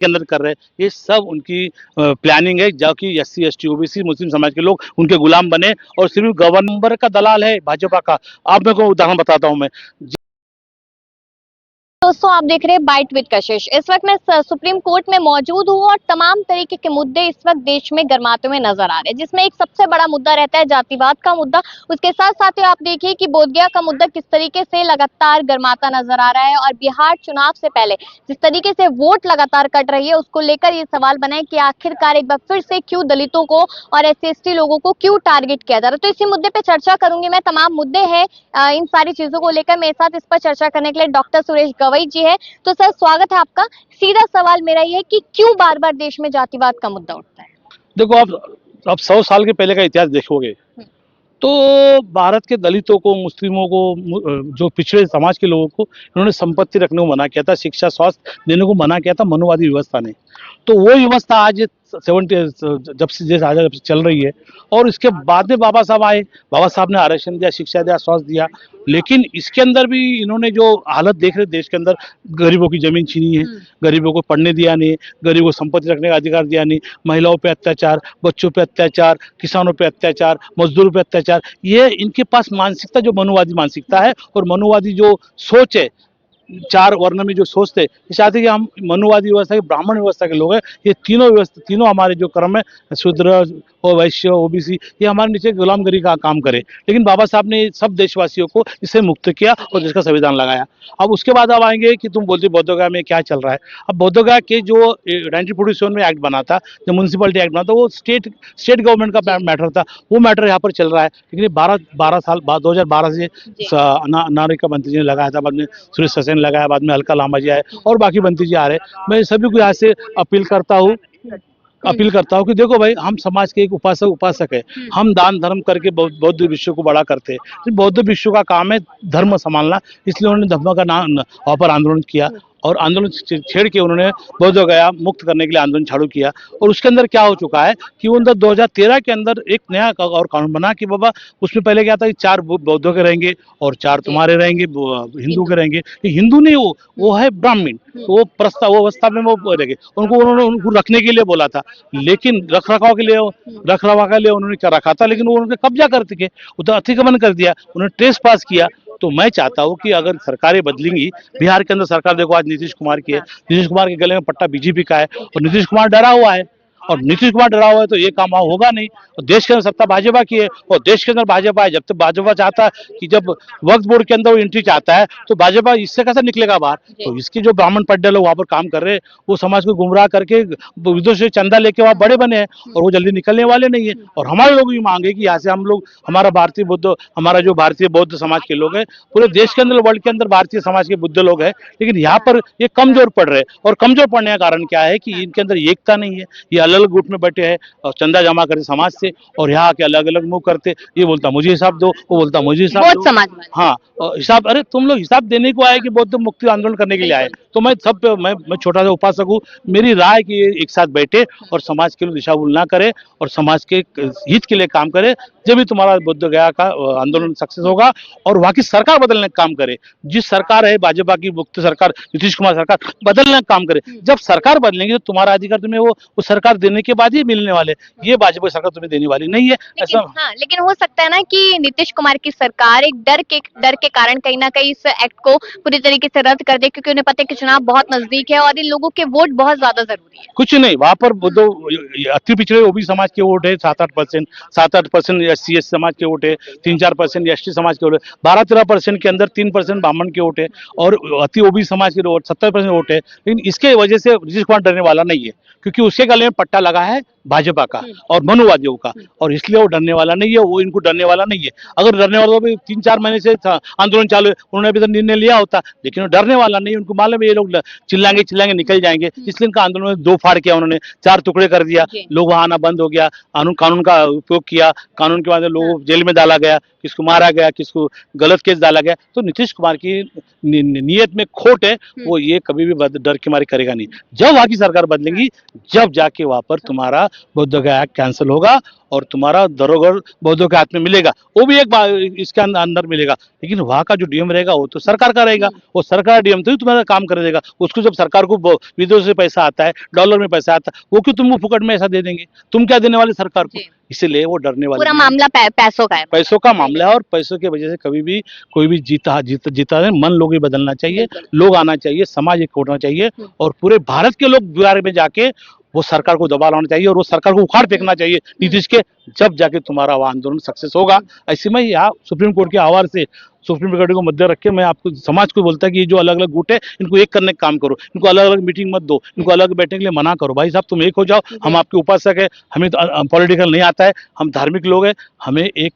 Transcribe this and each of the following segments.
के अंदर कर रहे हैं, ये सब उनकी प्लानिंग है, जो कि एससी एसटी ओबीसी मुस्लिम समाज के लोग उनके गुलाम बने। और सिर्फ गवर्नर का दलाल है भाजपा का। आप मेरे को उदाहरण बताता हूँ मैं। दोस्तों आप देख रहे हैं बाइट विद कशिश। इस वक्त मैं सुप्रीम कोर्ट में मौजूद हूँ और तमाम तरीके के मुद्दे इस वक्त देश में गरमाते हुए नजर आ रहे हैं, जिसमें एक सबसे बड़ा मुद्दा रहता है जातिवाद का मुद्दा। उसके साथ साथ आप देखिए कि बोधगया का मुद्दा किस तरीके से लगातार गरमाता नजर आ रहा है और बिहार चुनाव से पहले जिस तरीके से वोट लगातार कट रही है, उसको लेकर ये सवाल बना है कि आखिरकार एक बार फिर से क्यों दलितों को और SC/ST लोगों को क्यों टारगेट किया जा रहा है। तो इसी मुद्दे पे चर्चा करूंगी मैं। तमाम मुद्दे हैं इन सारी चीजों को लेकर। मेरे साथ इस पर चर्चा करने के लिए डॉक्टर सुरेश गवई जी है। तो सर स्वागत है आपका। सीधा सवाल मेरा ये है कि क्यों बार बार देश में जातिवाद का मुद्दा उठता है? देखो, आप 100 साल के पहले का इतिहास देखोगे तो भारत के दलितों को, मुस्लिमों को, जो पिछड़े समाज के लोगों को इन्होंने संपत्ति रखने को मना किया था, शिक्षा स्वास्थ्य देने को मना किया था मनुवादी व्यवस्था ने। तो वो व्यवस्था आज 70 जब से जैसे आजाद चल रही है। और इसके बाद में बाबा साहब आए, बाबा साहब ने आरक्षण दिया, शिक्षा दिया, स्वास्थ्य दिया। लेकिन इसके अंदर भी इन्होंने जो हालत देख रहे देश के अंदर, गरीबों की जमीन छीनी है, गरीबों को पढ़ने दिया नहीं, गरीबों को संपत्ति रखने का अधिकार दिया नहीं, महिलाओं पे अत्याचार, बच्चों पे अत्याचार, किसानों पे अत्याचार, मजदूरों पे अत्याचार। ये इनके पास मानसिकता जो मनुवादी मानसिकता है और मनुवादी जो सोच है, चार वर्ण में जो सोचते हैं, चाहते हैं कि हम मनुवादी व्यवस्था के, ब्राह्मण व्यवस्था के लोग हैं। ये तीनों व्यवस्था, तीनों हमारे जो क्रम है, शूद्र और वैश्य ओबीसी, ये हमारे नीचे गुलामगिरी का काम करे। लेकिन बाबा साहब ने सब देशवासियों को इससे मुक्त किया और देश का संविधान लगाया। अब उसके बाद अब आएंगे कि तुम बोलते बोधगया में क्या चल रहा है। अब बोधगया के जो 1947 में एक्ट बना था, जो म्यूनसिपलिटी एक्ट बना था, वो स्टेट गवर्नमेंट का मैटर था। वो मैटर यहाँ पर चल रहा है। लेकिन ये 12 साल बाद 2012 से नागरिक मंत्री जी ने लगाया था, बाद में सुरेश ससेन लगाया, बाद में अलका लांबा जी आए और बाकी मंत्री जी आ रहे। मैं सभी को यहाँ से अपील करता हूँ कि देखो भाई, हम समाज के एक उपासक है। हम दान धर्म करके बौद्ध विश्व को बड़ा करते हैं। बौद्ध विश्व का काम है धर्म संभालना, इसलिए उन्होंने धर्म का नाम वहाँ पर आंदोलन किया और आंदोलन छेड़ के उन्होंने बोधगया मुक्त करने के लिए आंदोलन चालू किया। और उसके अंदर क्या हो चुका है कि वो अंदर 2013 के अंदर एक नया और कानून बना कि बाबा, उसमें पहले क्या था कि 4 बौद्धों के रहेंगे और 4 तुम्हारे रहेंगे, हिंदू के रहेंगे। हिंदू नहीं, वो है ब्राह्मण। वो प्रस्ताव, वो अवस्था में वो रहेंगे, उनको रखने के लिए बोला था। लेकिन रख रखाव के लिए उन्होंने क्या रखा था, लेकिन वो उन्होंने कब्जा कर के उधर अतिक्रमण कर दिया, उन्होंने ट्रेस पास किया। तो मैं चाहता हूँ कि अगर सरकारें बदलेंगी, बिहार के अंदर सरकार देखो आज नीतीश कुमार की है, नीतीश कुमार के गले में पट्टा बीजेपी का है और नीतीश कुमार डरा हुआ है। और नीतीश कुमार डरा हुआ है तो ये काम होगा नहीं। और देश के अंदर सत्ता भाजपा की है और देश के अंदर भाजपा है। जब तक भाजपा चाहता है कि जब वक्फ बोर्ड के अंदर वो एंट्री चाहता है तो भाजपा इससे कैसे निकलेगा बाहर। तो इसके जो ब्राह्मण पड्डे लोग वहां पर काम कर रहे हैं, वो समाज को गुमराह करके विदेश से चंदा लेके वहां बड़े बने हैं और वो जल्दी निकलने वाले नहीं है। और हमारे लोग भी मांगे कि यहाँ से हम लोग, हमारा जो भारतीय बौद्ध समाज के लोग हैं, पूरे देश के अंदर, वर्ल्ड के अंदर भारतीय समाज के बुद्ध लोग हैं, लेकिन यहाँ पर ये कमजोर पड़ रहे हैं। और कमजोर पड़ने का कारण क्या है कि इनके अंदर एकता नहीं है। ये अलग अलग गुट में बैठे हैं और चंदा जमा करते समाज से और यहाँ के अलग अलग मुंह करते। ये बोलता मुझे हिसाब दो, वो बोलता मुझे हिसाब दो। समाज हाँ, हिसाब, अरे तुम लोग हिसाब देने को आए कि बौद्ध मुक्ति आंदोलन करने के लिए आए। तो मैं छोटा सा उपासक हूँ। मेरी राय कि एक साथ बैठे और समाज के लिए दिशा भूल ना करे और समाज के हित के लिए काम करे, जब भी तुम्हारा बोधगया का आंदोलन सक्सेस होगा। और वहाँ की सरकार बदलने का काम करे। जिस सरकार है भाजपा की मुक्त सरकार, नीतीश कुमार सरकार, बदलने का काम करे। जब सरकार बदलेंगे तो तुम्हारा अधिकार तुम्हें वो सरकार देने के बाद ही मिलने वाले। ये भाजपा सरकार तुम्हें देने वाली नहीं है ऐसा। हाँ, लेकिन हो सकता है ना कि नीतीश कुमार की सरकार एक डर के कारण कहीं ना कहीं इस एक्ट को पूरी तरीके से रद्द कर दे, क्योंकि उन्हें पता है कि चुनाव बहुत नजदीक है और इन लोगों के वोट बहुत ज्यादा जरूरी है। कुछ नहीं, वहां पर अति पिछड़े ओबी समाज के वोट है 7-8% SC/ST समाज के वोट है, 3-4% ST समाज के वोट है, 12-13% के अंदर 3% ब्राह्मण के वोट है और अति ओबी समाज के वोट 70% वोट है। लेकिन इसके वजह से नीतीश कुमार डरने वाला नहीं है, क्योंकि उसके गले में पट्टा लगा है भाजपा का और मनुवादियों का, और इसलिए वो डरने वाला नहीं है। वो इनको डरने वाला नहीं है। अगर डरने वाला तो 3-4 महीने से आंदोलन चालू है, उन्होंने अभी तक निर्णय लिया होता। लेकिन वो डरने वाला नहीं है, उनको मालूम है ये लोग चिल्लाएंगे निकल जाएंगे, इसलिए इनका आंदोलन में 2 फाड़ किया, उन्होंने 4 टुकड़े कर दिया। लोग वहां आना बंद हो गया, कानून का उपयोग किया, कानून के बाद लोगों को जेल में डाला गया, किसको मारा गया, किसको गलत केस डाला गया। तो नीतीश कुमार की नीयत में खोट है, वो ये कभी भी डर के मारे करेगा नहीं। जब वहां की सरकार बदलेंगी, जब जाके वहां पर तुम्हारा बौद्धों का एक्ट कैंसिल होगा और तुम्हारा धरोहर बौद्धों के हाथ में मिलेगा, वो भी एक इसके अंदर मिलेगा। लेकिन वहाँ का जो डीएम रहेगा वो तो सरकार का रहेगा, वो सरकार डीएम तो ही तुम्हारा काम कर देगा। उसको जब सरकार को विदेश से पैसा आता है, डॉलर में पैसा आता है, वो क्यों तुमको फुकट में ऐसा दे देंगे? तुम क्या देने वाले सरकार को? जी। इसीलिए वो डरने वाले पूरा नहीं है। मामला पैसों का है। पैसों का मामला है और पैसों की वजह से कभी भी कोई भी जीता नहीं। मन लोग ही बदलना चाहिए, बिल्कुल। लोग आना चाहिए, समाज एक होना चाहिए और पूरे भारत के लोग बिहार में जाके वो सरकार को दबा लाना चाहिए और वो सरकार को उखाड़ फेंकना चाहिए नीतीश के, जब जाके तुम्हारा वो आंदोलन सक्सेस होगा। ऐसे में यहाँ सुप्रीम कोर्ट के आवाज से सुप्रीम कोर्ट को मध्य रख के मैं आपको समाज को बोलता है कि ये जो अलग अलग गुट है इनको एक करने का काम करो, इनको अलग अलग मीटिंग मत दो, इनको अलग बैठने के लिए मना करो। भाई साहब तुम एक हो जाओ, हम आपके उपासक है, हमें तो पॉलिटिकल नहीं आता है, हम धार्मिक लोग हैं, हमें एक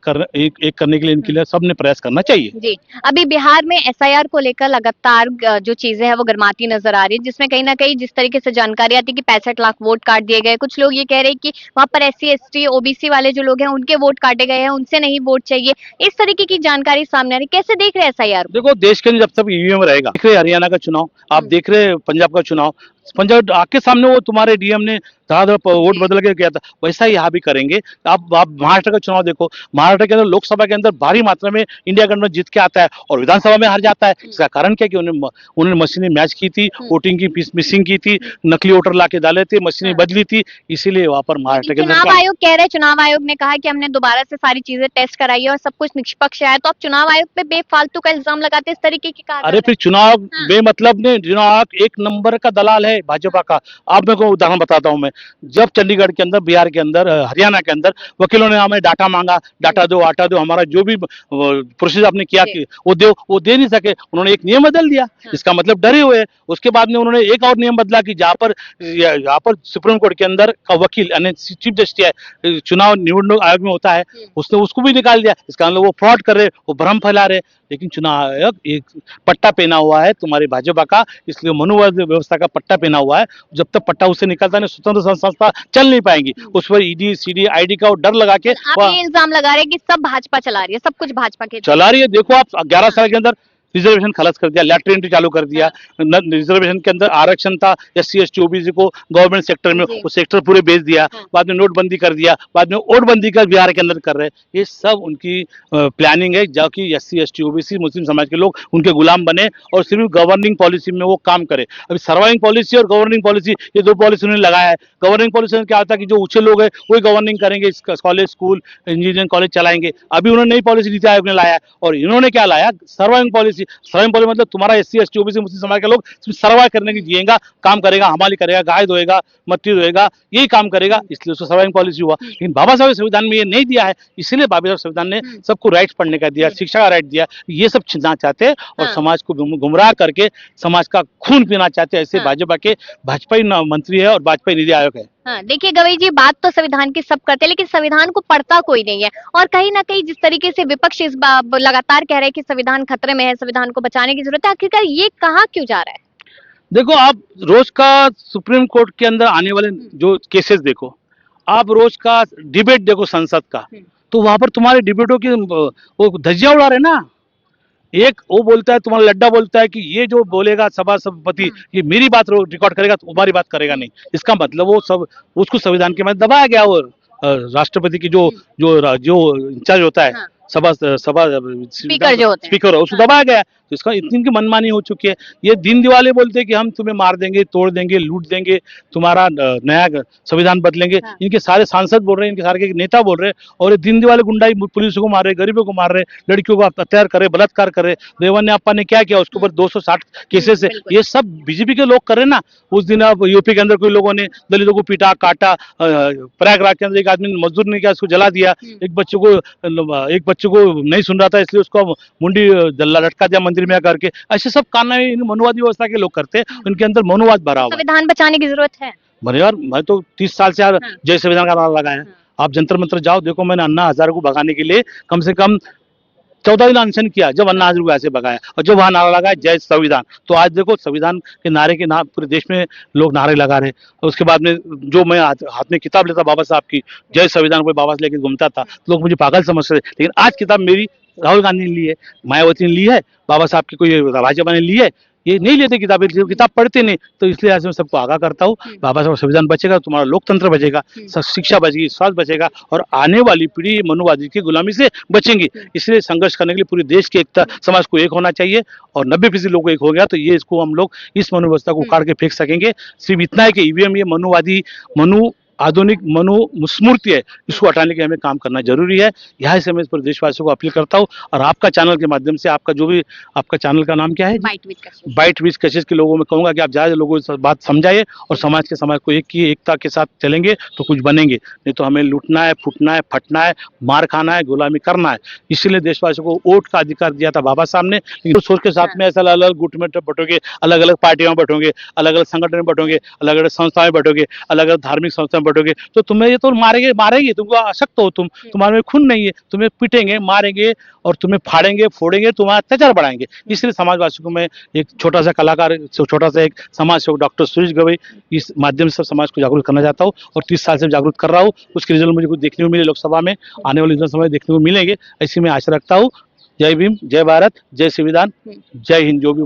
करने के लिए इनके लिए सबने प्रयास करना चाहिए। जी, अभी बिहार में एसआईआर को लेकर लगातार जो चीजें हैं वो गरमाती नजर आ रही है, जिसमें कहीं ना कहीं जिस तरीके से जानकारी आती है कि 65 लाख वोट काट दिए गए। कुछ लोग ये कह रहे हैं कि वहां पर एससी एसटी ओबीसी वाले जो लोग हैं उनके वोट काटे गए हैं, उनसे नहीं वोट चाहिए। इस तरीके की जानकारी सामने आ रही है, कैसे देख रहे हैं एसआईआर को? देखो देश के अंदर जब तक ईवीएम रहेगा, देख रहे हरियाणा का चुनाव, आप देख रहे पंजाब का चुनाव, पंजाब आपके सामने वो तुम्हारे डीएम ने धड़ाधड़ वोट बदल के किया था, वैसा ही यहाँ भी करेंगे। आप महाराष्ट्र का चुनाव देखो, महाराष्ट्र के अंदर लोकसभा के अंदर भारी मात्रा में इंडिया गठबंधन जीत के आता है और विधानसभा में हार जाता है। इसका कारण क्या कि उन्होंने मशीनें मैच की थी, वोटिंग की मिसिंग की थी, नकली वोटर ला के डाले थे, मशीनें बदली थी, इसीलिए वहां पर महाराष्ट्र के चुनाव अंदर आयोग कह रहे हैं, चुनाव आयोग ने कहा कि हमने दोबारा से सारी चीजें टेस्ट कराई है और सब कुछ निष्पक्ष है, तो आप चुनाव आयोग पे बेफालतू का इल्जाम लगाते हैं, इस तरीके की कहा जा अरे रहा है। फिर चुनाव बेमतलब ने, चुनाव एक नंबर का दलाल है भाजपा का। आप मेरे को उदाहरण बताता हूं मैं, जब चंडीगढ़ के अंदर, बिहार के अंदर, हरियाणा के अंदर वकीलों ने हमें डाटा मांगा, डाटा दो, आटा दो, हमारा जो भी प्रोसेस आपने किया कि वो दे नहीं सके, उन्होंने एक नियम बदल दिया। इसका मतलब डरे हुए हैं। उसके बाद में उन्होंने एक और नियम बदला कि जहाँ पर सुप्रीम कोर्ट के अंदर का वकील यानी चीफ जस्टिस है, चुनाव निवडणूक आयोग में होता है, उसने उसको भी निकाल दिया। इसका मतलब वो फ्रॉड कर रहे, वो भ्रम फैला रहे। लेकिन चुनाव आयोग एक पट्टा पहना हुआ है तुम्हारी भाजपा का, इसलिए मनुवाद व्यवस्था का पट्टा पहना हुआ है। जब तक पट्टा उससे निकलता नहीं, स्वतंत्र संस्था चल नहीं पाएंगी। उस पर ईडी सीडी आईडी का डर लगा के आप ये इल्जाम लगा रहे हैं कि सब भाजपा चला रही है, सब कुछ भाजपा के चला रही है। देखो आप 11 साल के अंदर रिजर्वेशन खलास कर दिया, लैटरल एंट्री चालू कर दिया, रिजर्वेशन के अंदर आरक्षण था एससी एसटी ओबीसी को गवर्नमेंट सेक्टर में, वो सेक्टर पूरे बेच दिया, बाद में नोटबंदी कर दिया, बाद में वोटबंदी कर बिहार के अंदर कर रहे हैं। ये सब उनकी प्लानिंग है, जो कि एससी एसटी ओबीसी मुस्लिम समाज के लोग उनके गुलाम बने और सिर्फ गवर्निंग पॉलिसी में वो काम करे। अभी सर्वाइविंग पॉलिसी और गवर्निंग पॉलिसी, ये दो पॉलिसी उन्होंने लगाया है। गवर्निंग पॉलिसी में क्या होता है कि जो ऊंचे लोग हैं वही गवर्निंग करेंगे, कॉलेज स्कूल इंजीनियरिंग कॉलेज चलाएंगे। अभी उन्होंने नई पॉलिसी नीति आयोग ने लाया और इन्होंने क्या लाया, सर्वाइविंग पॉलिसी। सर्वाइविंग पॉलिसी मतलब तुम्हारा एससी एसटी ओबीसी मुस्लिम समाज के लोग सर्वाइव करने की जिएगा, काम करेगा, हमाली करेगा, गाय धोएगा, मट्टी धोएगा, यही काम करेगा, इसलिए उसको सर्वाइविंग पॉलिसी हुआ। लेकिन बाबा साहब संविधान में ये नहीं दिया है, इसलिए बाबा साहब संविधान ने सबको राइट्स पढ़ने का दिया, शिक्षा का राइट दिया। ये सब छीनना चाहते हैं और समाज को गुमराह करके समाज का खून पीना चाहते हैं। ऐसे भाजपा के भाजपा मंत्री है और भाजपा निधि आयोग है। हाँ, देखिए गवई जी, बात तो संविधान की सब करते हैं, लेकिन संविधान को पढ़ता कोई नहीं है। और कहीं ना कहीं जिस तरीके से विपक्ष इस लगातार कह रहे हैं कि संविधान खतरे में है, संविधान को बचाने की जरूरत है, आखिरकार ये कहाँ क्यों जा रहा है? देखो आप रोज का सुप्रीम कोर्ट के अंदर आने वाले जो केसेस देखो, आप रोज का डिबेट देखो संसद का, तो वहां पर तुम्हारे डिबेटों की वो धज्जियां उड़ा रहे ना। एक वो बोलता है, तुम्हारा लड्डा बोलता है कि ये जो बोलेगा सभापति, ये मेरी बात रिकॉर्ड करेगा, तुम्हारी बात करेगा नहीं। इसका मतलब वो सब उसको संविधान के में दबाया गया। और राष्ट्रपति की जो जो जो इंचार्ज होता है, सभा स्पीकर जो होते हैं, स्पीकर, उसको दबाया गया। तो इसका इतनी इनकी मनमानी हो चुकी है। ये दिन दिवाले बोलते हैं कि हम तुम्हें मार देंगे, तोड़ देंगे, लूट देंगे, तुम्हारा नया संविधान बदलेंगे। इनके सारे सांसद बोल रहे हैं, इनके सारे नेता बोल रहे हैं, और ये दिन दिवाले गुंडाई पुलिस को मार रहे, गरीबों को मार रहे, लड़कियों को अत्याचार कर रहे, बलात्कार कर रहे। रेवन्य आपा ने क्या किया, उसके ऊपर 260 केसेस है। ये सब बीजेपी के लोग कर रहे हैं ना। उस दिन आप यूपी के अंदर कोई लोगों ने दलितों को पीटा काटा, प्रयागराज के अंदर एक आदमी मजदूर ने किया, उसको जला दिया। एक बच्चे को नहीं सुन रहा था, इसलिए उसको मुंडी लटका दिया मंदिर में करके। ऐसे सब कानूनी मनुवादी व्यवस्था के लोग करते हैं, उनके अंदर मनुवाद भरा हुआ है। संविधान बचाने की जरूरत है। यार मैं तो 30 साल से यार जय संविधान का नारा लगाया है। आप जंतर मंत्र जाओ, देखो मैंने अन्ना हजारे को भगाने के लिए कम से कम 14 दिन अनशन किया, जब अन्ना हजारे को ऐसे भगाया, और जब वहां नारा लगाया जय संविधान, तो आज देखो संविधान के नारे के नाम पूरे देश में लोग नारे लगा रहे। और उसके बाद में जो मैं हाथ में किताब लेता बाबा साहब की, जय संविधान को बाबा से लेके घूमता था, लोग मुझे पागल समझते थे। लेकिन आज किताब मेरी राहुल गांधी ने ली है, मायावती ने ली है, बाबा साहब की कोई भाजपा ने ली है, ये नहीं लेते किताबें, किताब पढ़ते नहीं, तो इसलिए आज मैं सबको आगाह करता हूँ, बाबा साहब संविधान बचेगा, तुम्हारा लोकतंत्र बचेगा, शिक्षा बचेगी, स्वास्थ्य बचेगा, और आने वाली पीढ़ी मनुवादी की गुलामी से बचेंगी। इसलिए संघर्ष करने के लिए पूरे देश के एकता, समाज को एक होना चाहिए, और 90% लोग एक हो गया तो ये इसको हम लोग इस मनु व्यवस्था को उखाड़ के फेंक सकेंगे। सिर्फ इतना है कि ईवीएम ये मनुवादी, मनु आधुनिक मनु स्मृति है, इसको हटाने के हमें काम करना जरूरी है। यहाँ से मैं इस पर देशवासियों को अपील करता हूँ, और आपका चैनल के माध्यम से, आपका जो भी, आपका चैनल का नाम क्या है? Bite with Kashish. Bite with कशिश के लोगों में कहूंगा कि आप ज्यादा लोगों को बात समझाइए, और समाज को एक की एकता के साथ चलेंगे तो कुछ बनेंगे, नहीं तो हमें लूटना है, फूटना है, फटना है, मार खाना है, गुलामी करना है। इसलिए देशवासियों को वोट का अधिकार दिया था बाबा साहब ने, लेकिन सोच के साथ में ऐसा अलग अलग गुट में बटोगे, अलग अलग पार्टियों में बटोगे, अलग अलग संगठन में बटोगे, अलग अलग संस्थाओं में बटोगे, अलग अलग धार्मिक संस्थाओं में बटोगे, तो तुम्हें ये तो मारेंगे, तुमको अशक्त हो, तुम्हारे में खून नहीं है, तुम्हें पीटेंगे, मारेंगे, और तुम्हें फाड़ेंगे, फोड़ेंगे, तुम्हारा अत्याचार बढ़ाएंगे। इसलिए समाजवासियों को मैं एक छोटा सा कलाकार, छोटा सा एक समाज सेवक डॉक्टर सुरेश गवई, इस माध्यम से समाज को जागरूक करना चाहता हूँ, और 30 साल से जागरूक कर रहा हूँ। उसके रिजल्ट मुझे कुछ देखने को मिले लोकसभा में, आने वाले विधानसभा में देखने को मिलेंगे, ऐसी मैं आशा रखता हूँ। जय भीम, जय भारत, जय संविधान, जय हिंद। जो भी